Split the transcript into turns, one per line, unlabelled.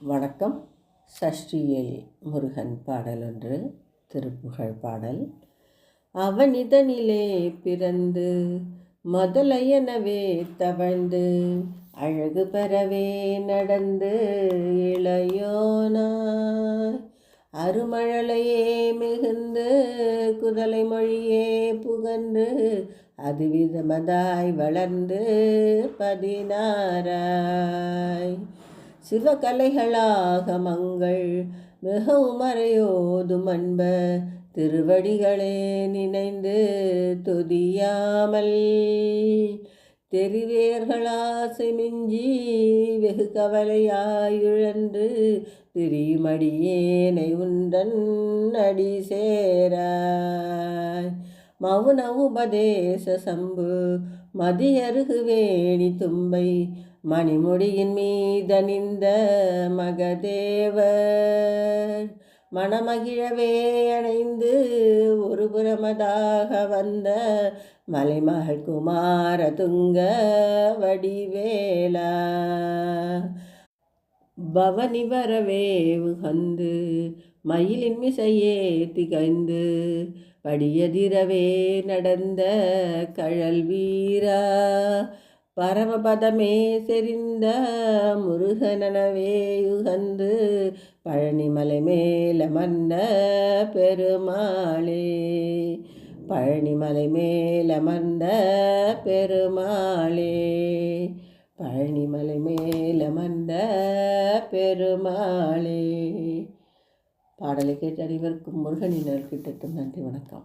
வணக்கம். சஷ்டியில் முருகன் பாடல் ஒன்று, திருப்புகழ் பாடல். அவனிதனிலே பிறந்து முதலையனவே தவழ்ந்து அழகு பெறவே நடந்து இளையோனாய் அருமழலையே மிகுந்து குதலை மொழியே புகன்று அதுவிதமதாய் வளர்ந்து பதினாராய் சிவகலைகளாக மங்கள் மிகவும் மறையோதும் அன்ப திருவடிகளே நினைந்து துதியாமல் தெரிவேர்களாசை மிஞ்சி வெகு கவலையாயிழந்து திரிமடியேனை உந்தன் அடி சேராய் மவுன உபதேச சம்பு மதியருகு வேணி தும்பை மணிமுடியின் மீதணிந்த மகதேவர் மணமகிழவே அணைந்து ஒரு புறமதாக வந்த மலைமகள் குமார துங்க வடிவேலா பவனி வரவே உகந்து மயிலின் மிசையே திகைந்து படியதிரவே நடந்த கழல் வீரா பரமபதமே செறிந்த முருகனவே யுகந்து பழனிமலை மேலமர்ந்த பெருமாளே பழனிமலை மேலமர்ந்த பெருமாளே பழனிமலை மேலமர்ந்த பெருமாளே. பாடலை கேட்ட அனைவருக்கும் முருகனின் கிட்டட்டும். நன்றி, வணக்கம்.